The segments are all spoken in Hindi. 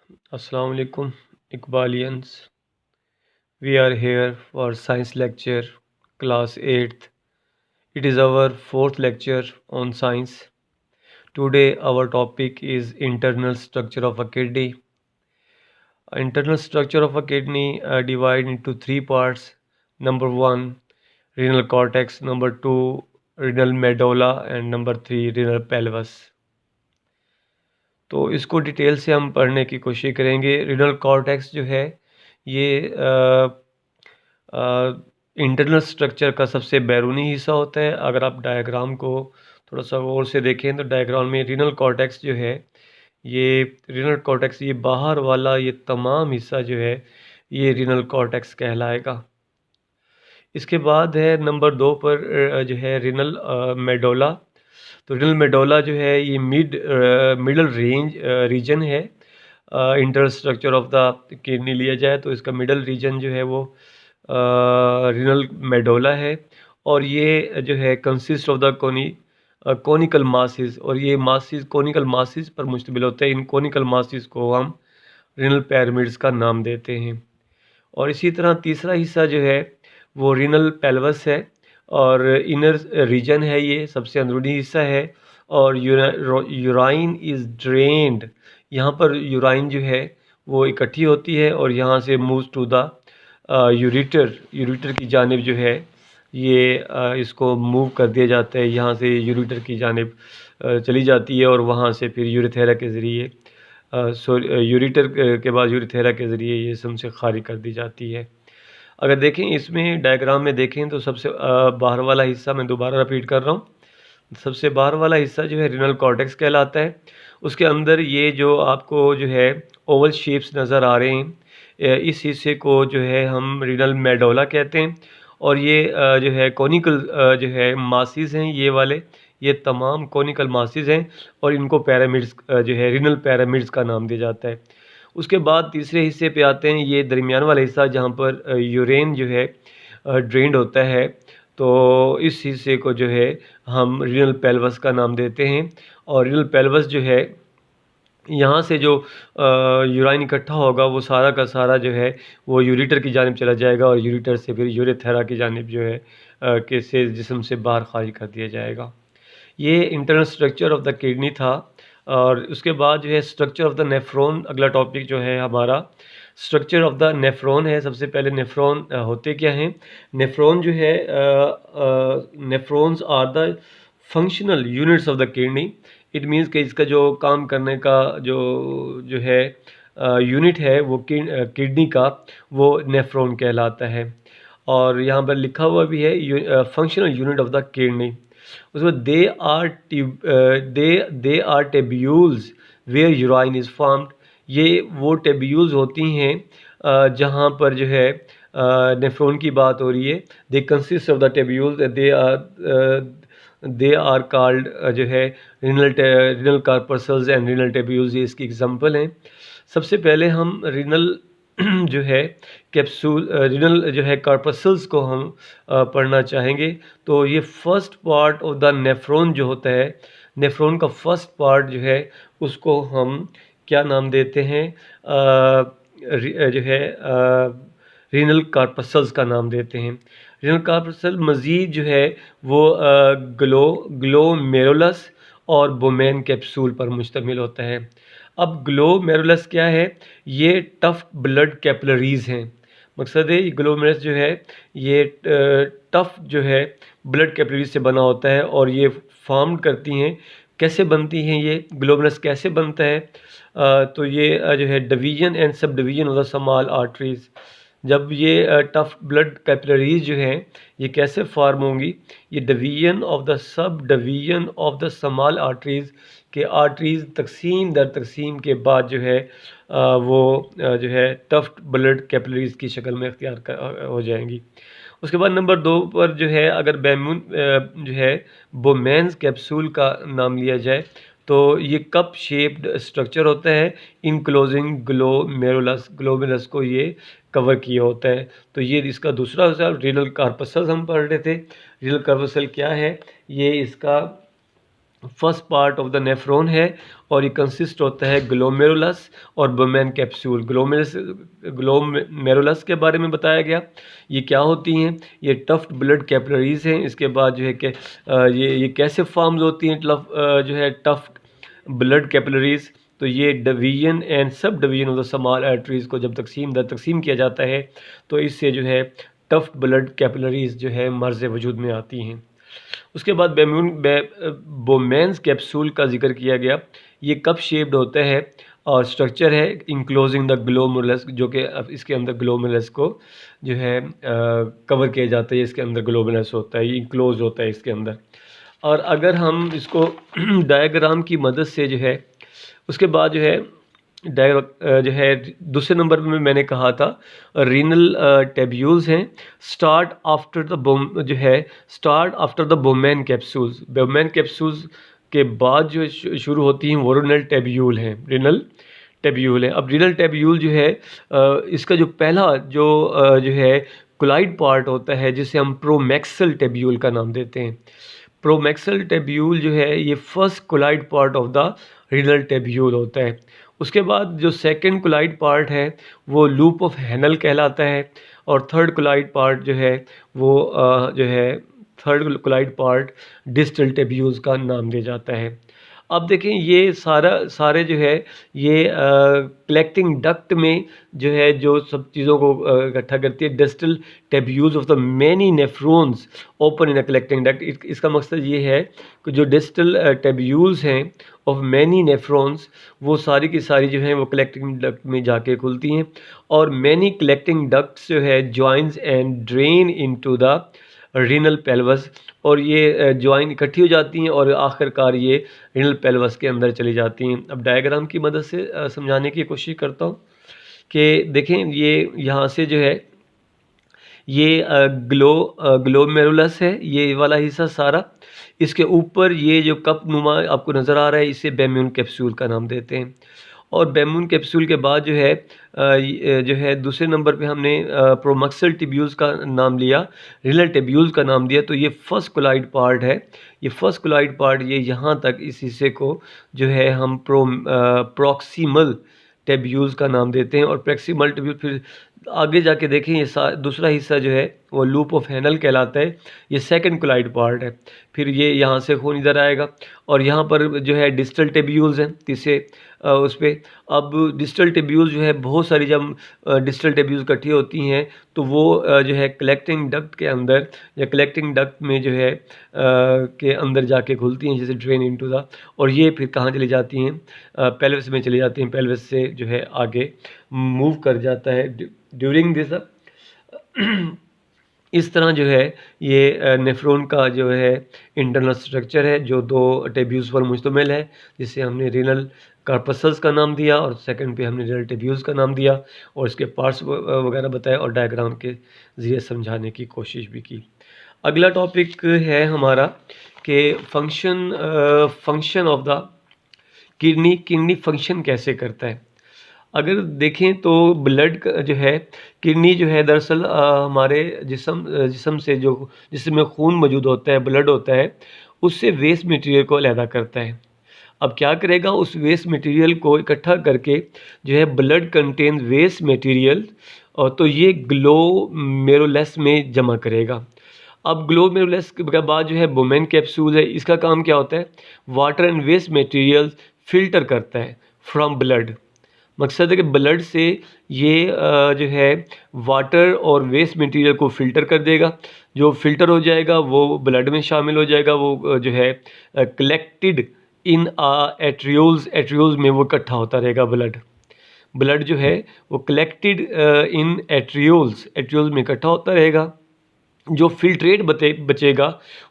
Assalamu alaikum, Iqbalians. We are here for science lecture, class 8th. It is our fourth lecture on science. Today, our topic is internal structure of a kidney. Internal structure of a kidney divided into three parts. Number one, renal cortex. Number two, renal medulla, and number three, renal pelvis. तो इसको डिटेल से हम पढ़ने की कोशिश करेंगे। रिनल कॉर्टेक्स जो है ये इंटरनल स्ट्रक्चर का सबसे बैरूनी हिस्सा होता है। अगर आप डायग्राम को थोड़ा सा गौर से देखें तो डायग्राम में रिनल कॉर्टेक्स जो है ये रिनल कॉर्टेक्स ये बाहर वाला ये तमाम हिस्सा जो है ये रिनल कॉर्टेक्स कहलाएगा। इसके बाद है नंबर 2 पर जो है रिनल मेडोला। तो रिनल मेडोला जो है ये मिडल रीजन है। Internal structure of the kidney लिया जाए तो इसका मिडल रीजन जो है वो रिनल मेडोला है और ये जो है consist of the conical masses और ये मासिस कोनिकल मासिस पर मुश्तमिल होते हैं। इन कोनिकल मासिस को हम रिनल पैरामिड्स का नाम देते हैं। और इसी तरह तीसरा हिस्सा जो है वो रिनल पेल्वस है और इनर रीजन है, ये सबसे अंदरूनी हिस्सा है और यूराइन इज़ ड्रेन्ड। यहाँ पर यूराइन जो है वो इकट्ठी होती है और यहाँ से मूव्स टू द यूरिटर की जानिब जो है ये इसको मूव कर दिया जाता है। यहाँ से यूरिटर की जानिब चली जाती है और वहाँ से फिर यूरिथेरा के ज़रिए यूरिटर के बाद यूरिथेरा के ज़रिए ये जिस्म से खारिज कर दी जाती है। अगर देखें इसमें डायग्राम में देखें तो सबसे बाहर वाला हिस्सा, मैं दोबारा रिपीट कर रहा हूँ, सबसे बाहर वाला हिस्सा जो है रिनल कॉर्टेक्स कहलाता है। उसके अंदर ये जो आपको जो है ओवल शेप्स नज़र आ रहे हैं, इस हिस्से को जो है हम रिनल मेडोला कहते हैं और ये जो है कोनिकल जो है मासिस हैं, ये वाले ये तमाम कोनिकल मासिस हैं और इनको पैरामिड्स जो है रिनल पैरामिड्स का नाम दिया जाता है। उसके बाद तीसरे हिस्से पे आते हैं, ये दरमियान वाला हिस्सा जहाँ पर यूरेन जो है ड्रेन्ड होता है। तो इस हिस्से को जो है हम रिनल पेल्वस का नाम देते हैं और रिनल पेल्वस जो है यहाँ से जो यूराइन इकट्ठा होगा वो सारा का सारा जो है वो यूरिटर की जानिब चला जाएगा और यूरिटर से फिर यूरेथेरा की जानिब जो है के से जिस्म से बाहर खारिज कर दिया जाएगा। ये internal structure of the kidney था। और उसके बाद जो है स्ट्रक्चर ऑफ द नेफ्रॉन, अगला टॉपिक जो है हमारा स्ट्रक्चर ऑफ द नेफ्रॉन है। सबसे पहले नेफ्रॉन होते क्या हैं? नेफ्रॉन जो है nephrons are the functional units of the kidney. It means कि इसका जो काम करने का जो है यूनिट है वो किडनी का वो नेफ्रॉन कहलाता है। और यहाँ पर लिखा हुआ भी है functional unit of the kidney. उसमें they are tubules where urine is formed. ये वो टेब्यूल्स होती हैं जहाँ पर जो है नेफ्रॉन की बात हो रही है। They consist of the tubules, they are called जो है renal corpuscles and renal tubules, ये इसकी एग्जांपल हैं। सबसे पहले हम रिनल जो है कैप्सूल रिनल जो है कार्पसल्स को हम पढ़ना चाहेंगे। तो ये first part of the nephron जो होता है, नेफ्रॉन का फर्स्ट पार्ट जो है उसको हम क्या नाम देते हैं? जो है रिनल कार्पसल्स का नाम देते हैं। रिनल कार्पसल मज़ीद जो है वो ग्लोमेरुलस और बोमेन कैप्सूल पर मुश्तमिल होता है। अब ग्लोमेरुलस क्या है? ये टफ ब्लड कैपिलरीज़ हैं। मकसद है ये ग्लोमेरुलस जो है ये टफ जो है ब्लड कैपिलरीज से बना होता है और ये फॉर्म करती हैं। कैसे बनती हैं ये ग्लोमेरुलस कैसे बनता है? तो ये जो है division and sub division of the small arteries. जब ये टफ ब्लड कैपिलरीज जो हैं ये कैसे फार्म होंगी? ये division of the sub division of the small arteries के आर्टरीज तकसीम दर तकसीम के बाद जो है वो जो है टफ ब्लड कैपिलरीज की शक्ल में इख्तियार हो जाएंगी। उसके बाद नंबर 2 पर जो है अगर बैमून जो है बोमेन्स कैप्सूल का नाम लिया जाए तो ये कप शेप्ड स्ट्रक्चर होता है इनक्लोजिंग ग्लोमेरुलस को ये कवर किया होता है। तो ये इसका दूसरा हिस्सा रिनल कार्पसल हम पढ़ रहे थे। रिनल कार्पसल क्या है? ये इसका first part of the nephron है और ये कंसिस्ट होता है ग्लोमेरुलस और बोमेन कैप्सूल। ग्लोमेरुलस के बारे में बताया गया, ये क्या होती हैं, ये टफ्ट ब्लड कैपिलरीज हैं। इसके बाद जो है कि ये कैसे फॉर्म्स होती हैं जो है टफ्ट ब्लड कैपिलरीज, तो ये division and sub division of the small arteries को जब तकसीम किया जाता है तो इससे जो है टफ्ट ब्लड कैपिलरीज जो है मर्ज़ वजूद में आती हैं। उसके बाद बोमेन्स कैप्सूल का जिक्र किया गया, ये कप शेप्ड होता है और स्ट्रक्चर है इंक्लोजिंग द ग्लोमेरुलस, जो कि इसके अंदर ग्लोमेरुलस को जो है कवर किया जाता है, इसके अंदर ग्लोमेरुलस होता है, ये इंक्लोज होता है इसके अंदर। और अगर हम इसको डायग्राम की मदद से जो है उसके बाद जो है जो है दूसरे नंबर पे मैंने कहा था रीनल टेब्यूल्स हैं, start after the बोमेन capsules. बोमेन capsules के बाद जो शुरू होती हैं वो रीनल टेब्यूल हैं, रीनल टेब्यूल है। अब रीनल टेब्यूल जो है इसका जो पहला जो है कोलाइड पार्ट होता है जिसे हम प्रोमैक्सल टेब्यूल का नाम देते हैं। प्रोमैक्सल टेब्यूल जो है ये first coiled part of the renal tubule होता है। उसके बाद जो सेकंड कोलाइड पार्ट है वो लूप ऑफ हैनल कहलाता है और थर्ड कोलाइड पार्ट जो है वो जो है third coiled part distal tubules का नाम दिया जाता है। अब देखें ये सारे जो है ये कलेक्टिंग डक्ट में जो है जो सब चीज़ों को इकट्ठा करती है। Distal टेब्यूल्स of the many nephrons open in a collecting duct, इसका मकसद ये है कि जो डिस्टल टेब्यूल्स हैं ऑफ मैनी नेफ्रॉन्स वो सारी की सारी जो हैं वो कलेक्टिंग डक्ट में जाके खुलती हैं और मैनी कलेक्टिंग डक्ट्स जो है joins and drain into the renal pelvis, और ये ज्वाइन इकट्ठी हो जाती हैं और आखिरकार ये रीनल पेल्वस के अंदर चली जाती हैं। अब डायग्राम की मदद से समझाने की कोशिश करता हूँ कि देखें ये यहाँ से जो है ये ग्लोमेरुलस है, ये वाला हिस्सा सारा, इसके ऊपर ये जो कप नुमा आपको नज़र आ रहा है इसे बेम्यून कैप्सूल का नाम देते हैं। और बेम्यून कैप्सूल के बाद जो है दूसरे नंबर पे हमने प्रोमैक्सल टिब्यूल्स का नाम लिया, रीनल टिब्यूल्स का नाम दिया। तो ये फर्स्ट कोलाइड पार्ट है, ये फर्स्ट कोलाइड पार्ट ये यहाँ तक इस हिस्से को जो है हम प्रॉक्सिमल टेब्यूल्स का नाम देते हैं। और प्रॉक्सिमल टेब्यूल फिर आगे जाके देखें ये दूसरा हिस्सा जो है वो लूप ऑफ हैनल कहलाता है, ये सेकंड कोलाइड पार्ट है। फिर ये यहाँ से खून इधर आएगा और यहाँ पर जो है डिस्टल टेब्यूल्स हैं तीसरे उस पर। अब डिस्टल टेब्यूल्स जो है बहुत सारी जब डिस्टल टेब्यूल्स इकट्ठी होती हैं तो वो जो है कलेक्टिंग डक्ट के अंदर या कलेक्टिंग डक्ट में जो है के अंदर जाके खुलती हैं जैसे ड्रेन इनटू द, और ये फिर कहाँ चली जाती हैं, पेल्विस में चली जाती हैं, पेल्विस से जो है आगे मूव कर जाता है ड्यूरिंग दिस। इस तरह जो है ये नेफ्रॉन का जो है इंटरनल स्ट्रक्चर है जो दो टेब्यूल्स पर मुश्तमिल है, जिसे हमने रीनल कार्पसल्स का नाम दिया और सेकंड पे हमने रीनल टेब्यूल्स का नाम दिया और इसके पार्ट्स वगैरह बताया और डायग्राम के ज़रिए समझाने की कोशिश भी की। अगला टॉपिक है हमारा कि function of the kidney function कैसे करता है। अगर देखें तो ब्लड का जो है किडनी जो है दरअसल हमारे जिस्म से जो जिसमें खून मौजूद होता है, ब्लड होता है, उससे वेस्ट मटेरियल को अलहदा करता है। अब क्या करेगा, उस वेस्ट मटेरियल को इकट्ठा करके जो है ब्लड कंटेन वेस्ट मटेरियल, और तो ये ग्लोमेरुलस में जमा करेगा। अब ग्लोमेरुलस के बाद जो है बोमेन कैप्सूल है, इसका काम क्या होता है, water and waste material filter करता है फ्रॉम ब्लड। मकसद है कि ब्लड से ये जो है वाटर और वेस्ट मटेरियल को फ़िल्टर कर देगा, जो फ़िल्टर हो जाएगा वो ब्लड में शामिल हो जाएगा, वो जो है कलेक्टेड इन एट्रियोल्स में वो इकट्ठा होता रहेगा। ब्लड जो है वो कलेक्टेड इन एट्रियोल्स में इकट्ठा होता रहेगा। जो फिल्ट्रेट बचेगा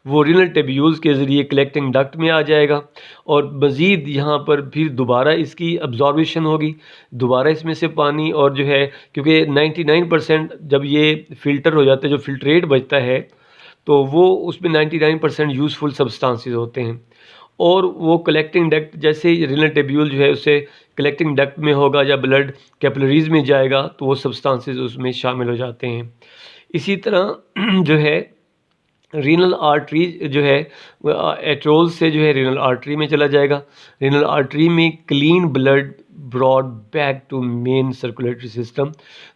वो रीनल टेब्यूल्स के ज़रिए कलेक्टिंग डक्ट में आ जाएगा और मज़ीद यहाँ पर फिर दोबारा इसकी अब्जॉर्बेशन होगी, दोबारा इसमें से पानी, और जो है क्योंकि 99% जब ये फ़िल्टर हो जाता है, जो फिल्ट्रेट बचता है तो वो उसमें 99% यूज़फुल सब्सटेंसेस होते हैं, और वो कलेक्टिंग डक्ट जैसे रीनल टेब्यूल जो है उससे कलेक्टिंग डक्ट में होगा या ब्लड कैपिलरीज में जाएगा तो वो सब्सटेंसेस उसमें शामिल हो जाते हैं। इसी तरह जो है रीनल आर्टरी जो है एट्रोल से जो है रीनल आर्टरी में चला जाएगा। रीनल आर्टरी में clean blood brought back to main circulatory system.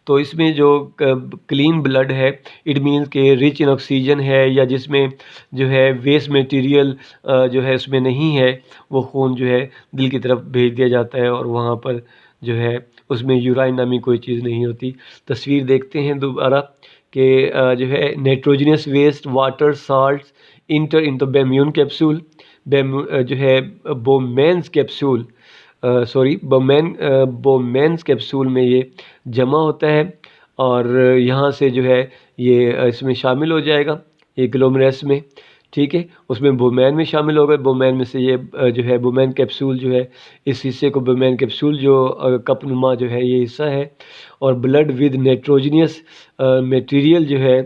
तो इसमें जो क्लीन ब्लड है, इट मीन्स के रिच इन ऑक्सीजन है, या जिसमें जो है वेस्ट मटेरियल जो है उसमें नहीं है, वो खून जो है दिल की तरफ भेज दिया जाता है और वहाँ पर जो है उसमें यूराइन नामी कोई चीज़ नहीं होती। तस्वीर देखते हैं दोबारा कि जो है nitrogenous waste water salts enter in the Bowman's capsule, जो है Bowman's capsule, sorry Bowman's capsule में ये जमा होता है और यहाँ से जो है ये इसमें शामिल हो जाएगा ये ग्लोमेरुलस में। ठीक है, उसमें बोमैन में शामिल हो गए। बोमैन में से ये जो है बोमैन कैप्सूल जो है, इस हिस्से को बोमैन कैप्सूल जो कपनुमा जो है ये हिस्सा है। और ब्लड विद नाइट्रोजनियस मटेरियल जो है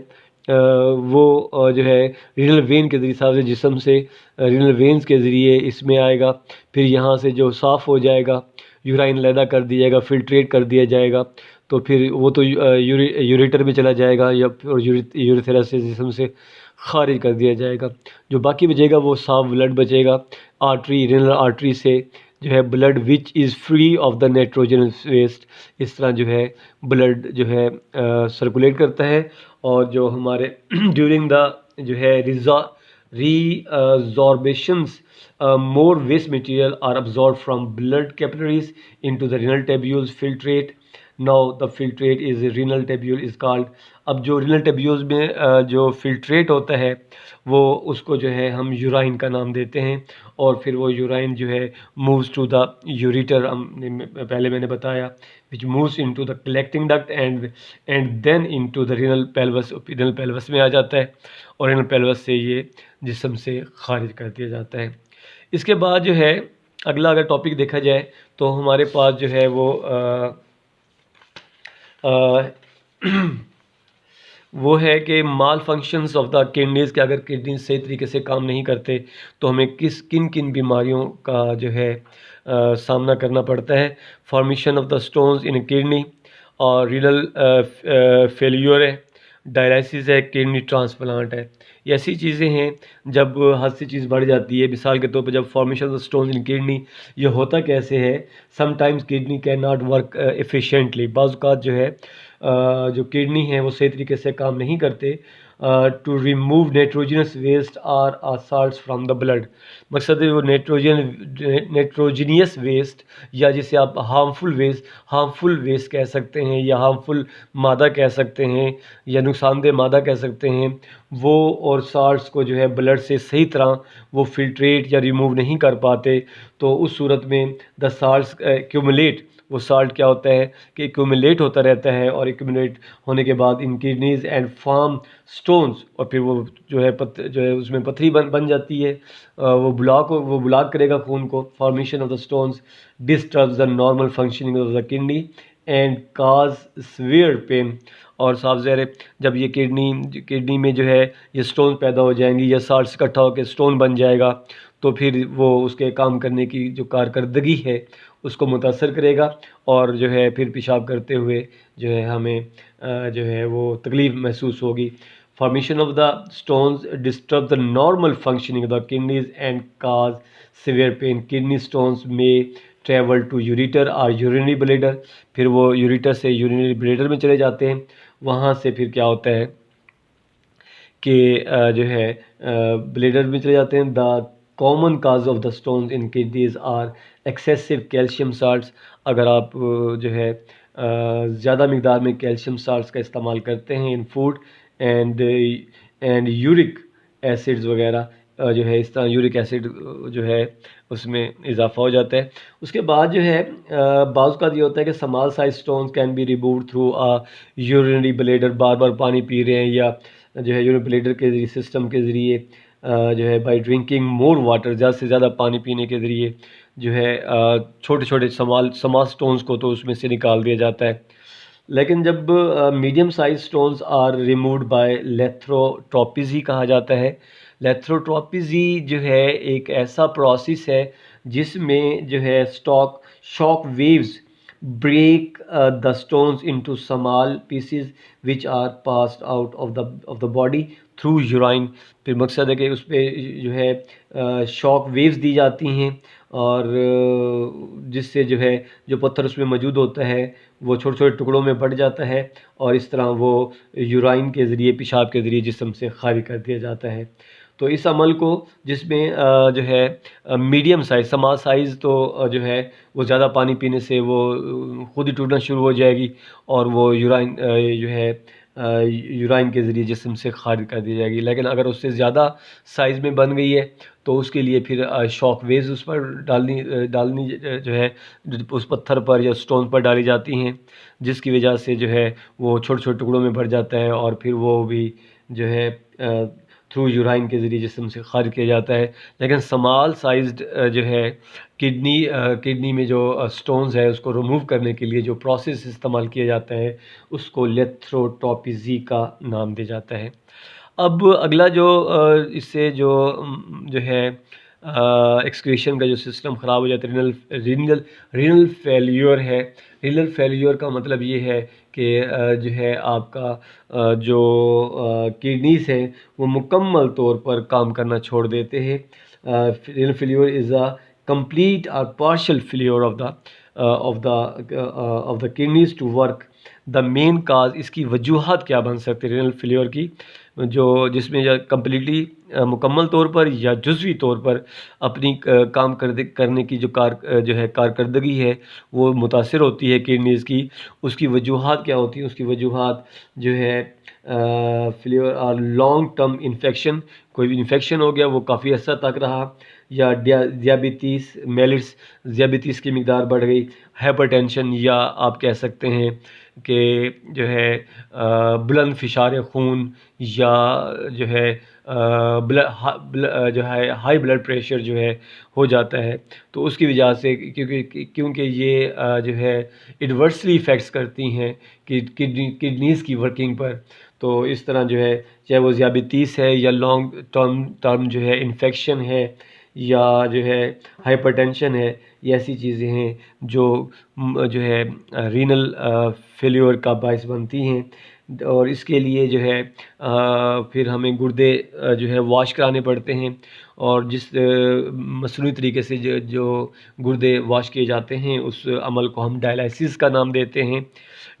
वो जो है रीनल वेन के ज़रिए जिस्म से रीनल वेन्स के ज़रिए इसमें आएगा। फिर यहाँ से जो साफ़ हो जाएगा, यूराइन अलहदा कर दिया जाएगा, फिल्ट्रेट कर दिया जाएगा। तो फिर वो तो यूरेटर में चला जाएगा या फिर यूरेथ्रा से जिस्म से खारिज कर दिया जाएगा। जो बाकी बचेगा वो साफ ब्लड बचेगा आर्टरी, रीनल आर्टरी से जो है blood which is free of the nitrogenous waste. इस तरह जो है ब्लड जो है सर्कुलेट करता है और जो हमारे ड्यूरिंग द जो है resorptions more waste material are absorbed from blood capillaries into the renal tubules filtrate. Now the filtrate is renal tubule is called. अब जो renal tubules में जो filtrate होता है वो उसको जो है हम यूराइन का नाम देते हैं और फिर वो यूराइन जो है moves to the ureter, पहले मैंने बताया, which moves into the collecting duct and then into the renal pelvis. renal pelvis में आ जाता है और renal pelvis से ये जिस्म से खारिज कर दिया जाता है। इसके बाद जो है अगला अगर टॉपिक देखा जाए तो हमारे पास जो है वो वो है कि माल फंक्शंस ऑफ द किडनीज़, के अगर किडनी सही तरीके से काम नहीं करते तो हमें किन किन बीमारियों का जो है सामना करना पड़ता है। Formation of the stones in kidney और रीनल फेल्यूर है, डायलिसिस है, किडनी ट्रांसप्लांट है। ये ऐसी चीज़ें हैं जब हद से चीज़ बढ़ जाती है। मिसाल के तौर पर जब formation of stones in kidney, ये होता कैसे है, sometimes kidney can not work efficiently. बाज़ औक़ात जो है जो किडनी है वो सही तरीके से काम नहीं करते to remove nitrogenous waste or salts from the blood. मकसद है वो नाइट्रोजनियस वेस्ट या जिसे आप हार्मफुल वेस्ट कह सकते हैं या हार्मफुल मादा कह सकते हैं या नुकसानदेह मादा कह सकते हैं, वो और साल्ट्स को जो है ब्लड से सही तरह वो फिल्ट्रेट या रिमूव नहीं कर पाते। तो उस सूरत में द साल्ट्स एक्यूमुलेट, वो साल्ट क्या होता है कि एक्यूमुलेट होता रहता है और एक्यूमुलेट होने के बाद इन किडनीज़ एंड फॉर्म स्टोन्स, और फिर वो जो है उसमें पथरी बन जाती है। वो ब्लॉक करेगा खून को। Formation of the stones disturbs the normal functioning of the kidney and cause severe pain. और साफ ज़ाहिर है जब ये किडनी में जो है ये स्टोन पैदा हो जाएंगी या साल्ट इकट्ठा होकर स्टोन बन जाएगा तो फिर वो उसके काम करने की जो कारकर्दगी है उसको मुतासर करेगा और जो है फिर पेशाब करते हुए जो है हमें जो है वो तकलीफ़ महसूस होगी। Formation of the stones disturb the normal functioning of the kidneys and cause severe pain. Kidney stones में ट्रेवल टू यूरेटर और यूरिनरी ब्लैडर, फिर वो यूरेटर से यूरिनरी ब्लैडर में चले जाते हैं। वहाँ से फिर क्या होता है कि जो है ब्लैडर में चले जाते हैं। The common cause of the stones in kidneys are excessive calcium salts. अगर आप जो है ज़्यादा मिकदार में कैल्शियम साल्ट्स का इस्तेमाल करते हैं इन फूड एंड यूरिक एसिड्स वगैरह जो है इस तरह यूरिक एसिड जो है उसमें इजाफा हो जाता है। उसके बाद जो है बाज़ का ये होता है कि small size stones can be remove through urinary bladder. बार बार पानी पी रहे हैं या जो है यूरिनरी ब्लैडर के सिस्टम के ज़रिए जो है बाई ड्रिंकिंग मोर वाटर, ज़्यादा से ज़्यादा पानी पीने के ज़रिए जो है छोटे छोटे स्मॉल स्टोन्स को तो उसमें से निकाल दिया जाता है। लेकिन जब medium size stones are removed by lithotripsy कहा जाता है। लेथ्रोट्रोपिजी जो है एक ऐसा प्रोसेस है जिसमें जो है shock waves break the stones into small pieces which are passed out of the body through urine। फिर मकसद है कि उस पे जो है शॉक वेव्स दी जाती हैं और जिससे जो है जो पत्थर उसमें मौजूद होता है वो छोटे छोटे टुकड़ों में बढ़ जाता है और इस तरह वो यूराइन के ज़रिए, पेशाब के ज़रिए जिस्म से खारिज कर दिया जाता है। तो इस अमल को जिसमें जो है मीडियम साइज़, स्मॉल साइज़ तो जो है वो ज़्यादा पानी पीने से वो खुद ही टूटना शुरू हो जाएगी और वो यूराइन जो है यूराइन के ज़रिए जिस्म से खारिज कर दी जाएगी। लेकिन अगर उससे ज़्यादा साइज़ में बन गई है तो उसके लिए फिर शॉक वेव्स उस पर डालनी जो है उस पत्थर पर या स्टोन पर डाली जाती हैं, जिसकी वजह से जो है वो छोटे छोटे टुकड़ों में बढ़ जाता है और फिर वो भी जो है थ्रू यूराइन के ज़रिए जिस्म से खारिज किया जाता है। लेकिन स्मॉल साइज़्ड जो है किडनी में जो स्टोन्स है उसको रिमूव करने के लिए जो प्रोसेस इस्तेमाल किया जाता है उसको लिथोट्रिप्सी का नाम दिया जाता है। अब अगला जो इससे जो है एक्सक्रीशन का जो सिस्टम ख़राब हो जाता है, रीनल फेल्योर है। रीनल फेल्योर का मतलब ये है कि जो है आपका जो किडनीज हैं वो मुकम्मल तौर पर काम करना छोड़ देते हैं। Renal failure is a complete और partial failure of the kidneys to work. The main cause, इसकी वजूहत क्या बन सकती है रीनल फेल्योर की, जो जिसमें या कम्प्लीटली मुकम्मल तौर पर या जुज़वी तौर पर अपनी काम करने की जो है कारकर्दगी है वो मुतासिर होती है किडनीज़ की। उसकी वजूहत क्या होती हैं? उसकी वजूहत जो है फेल्योर और लॉन्ग टर्म इन्फेक्शन, कोई भी इन्फेक्शन हो गया वो काफ़ी अर्सा तक रहा, या दियाबितीस मेलिट्स, दियाबितीस की मिकदार बढ़ गई, हाइपरटेंशन, या आप कह सकते हैं कि जो है बुलंद फिशार खून, या जो है जो है हाई ब्लड प्रेशर जो है हो जाता है। तो उसकी वजह से क्योंकि ये जो है एडवर्सली इफ़ेक्ट्स करती हैं कि किडनीज़ की वर्किंग पर। तो इस तरह जो है चाहे वो ज़ियाबितीस है या लॉन्ग टर्म जो है इन्फेक्शन है या जो है हाइपरटेंशन है, ये ऐसी चीज़ें हैं जो है रीनल फेल्योर का बायस बनती हैं। और इसके लिए जो है फिर हमें गुर्दे जो है वॉश कराने पड़ते हैं और जिस मसनूई तरीके से जो गुर्दे वॉश किए जाते हैं उस अमल को हम डायलिसिस का नाम देते हैं।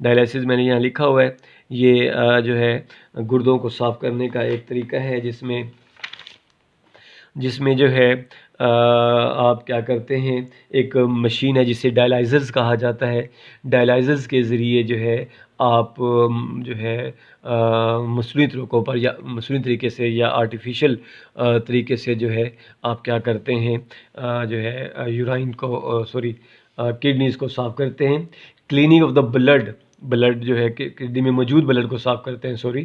डायलिसिस मैंने यहाँ लिखा हुआ है, ये जो है गुर्दों को साफ़ करने का एक तरीका है जिसमें जो है आप क्या करते हैं, एक मशीन है जिसे डायलाइज़र्स कहा जाता है। डायलाइज़र्स के ज़रिए जो है आप जो है मसनूई तरीक़ों पर या मसनूई तरीके से या आर्टिफिशियल तरीके से जो है आप क्या करते हैं, जो है यूराइन को किडनीज़ को साफ़ करते हैं। क्लीनिंग ऑफ द ब्लड जो है किडनी में मौजूद ब्लड को साफ़ करते हैं।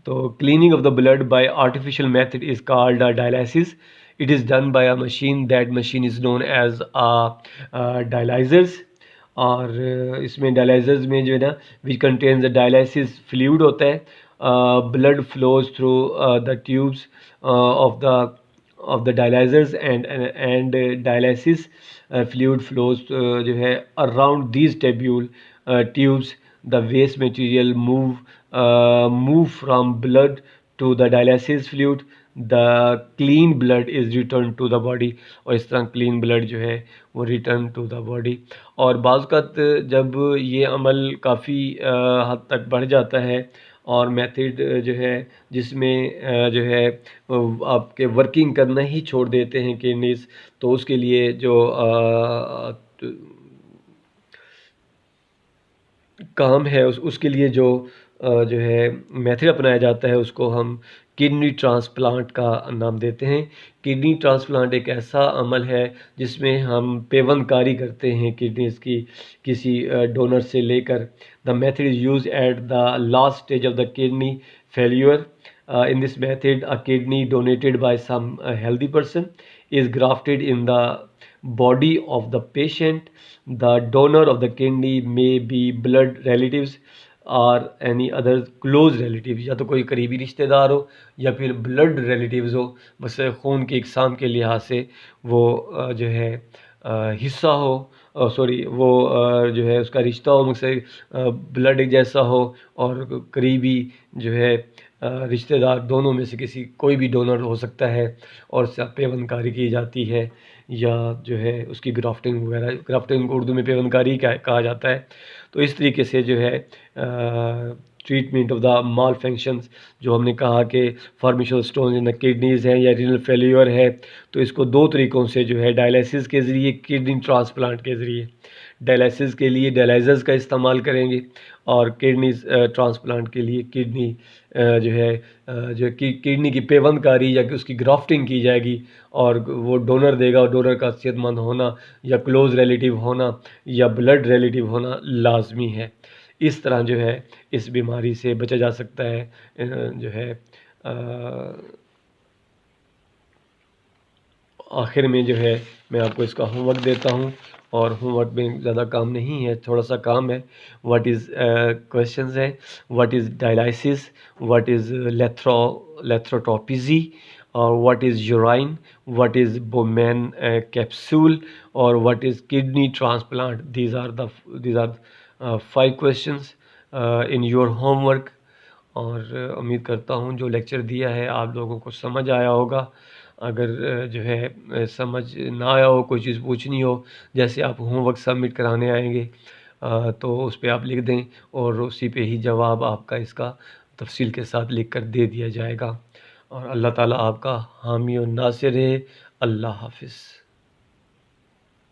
तो cleaning of the blood by artificial method is called dialysis. It is done by a machine, that machine is known as dialysers. और इसमें डायलाइज़र्स में जो है ना which contains the dialysis fluid होता है। Blood flows through the tubes of the dialysers and dialysis fluid flows जो है around these tubes. The waste material move from blood to the dialysis fluid, the clean blood is returned to the body। और इस तरह clean blood जो है वो return to the body। और बाज़ जब ये अमल काफ़ी हद तक बढ़ जाता है और मेथड जो है जिसमें जो है आपके वर्किंग करना ही छोड़ देते हैं किडनीज़, तो उसके लिए जो काम है उसके लिए जो है मेथड अपनाया जाता है उसको हम किडनी ट्रांसप्लांट का नाम देते हैं। किडनी ट्रांसप्लांट एक ऐसा अमल है जिसमें हम पेवंदकारी करते हैं किडनीज़ की किसी डोनर से लेकर। The method is use at the last stage of the kidney failure. In this method a kidney donated by some healthy person is grafted in the body of the patient। The donor of the kidney may be blood relatives और any other close relative, या तो कोई करीबी रिश्तेदार हो या फिर ब्लड रिलेटिव्स हो, बस खून के इकसाम के लिहाज से वो जो है हिस्सा हो सॉरी वो जो है उसका रिश्ता हो मुझसे, ब्लड जैसा हो, और करीबी जो है रिश्तेदार, दोनों में से किसी कोई भी डोनर हो सकता है, और उससे पेवनकारी की जाती है, या जो है उसकी ग्राफ्टिंग वगैरह, ग्राफ्टिंग को उर्दू में पेवनकारी कहा जाता है। तो इस तरीके से जो है treatment of the mall functions, जो हमने कहा कि formation stone in the kidneys हैं या रीनल फेल्योर है, तो इसको दो तरीक़ों से जो है डायलिसिस के ज़रिए, किडनी ट्रांसप्लांट के ज़रिए। डायलिसिस के लिए डायलाइज़र्स का इस्तेमाल करेंगे, और किडनी ट्रांसप्लांट के लिए किडनी जो है जो कि किडनी की पेवंदकारी या कि उसकी ग्राफ्टिंग की जाएगी, और वो डोनर देगा, और डोनर का सेहतमंद होना या क्लोज़ रिलेटिव होना या ब्लड रिलेटिव होना लाज़मी है। इस तरह जो है इस बीमारी से बचा जा सकता है। जो है आखिर में जो है मैं आपको इसका होमवर्क देता हूँ, और होमवर्क में ज़्यादा काम नहीं है, थोड़ा सा काम है। व्हाट इज़ क्वेश्चंस है, what is dialysis, what is lithotripsy, और what is urine, what is Bowman capsule, और what is kidney transplant. These are 5 questions in your homework. और उम्मीद करता हूँ जो लेक्चर दिया है आप लोगों को समझ आया होगा। अगर जो है समझ ना आया हो, कोई चीज़ पूछनी हो, जैसे आप होमवर्क सबमिट कराने आएंगे, तो उस पे आप लिख दें, और उसी पे ही जवाब आपका इसका तफसील के साथ लिख कर दे दिया जाएगा। और अल्लाह ताला आपका हामी और नासिर है। अल्लाह हाफ़िज़।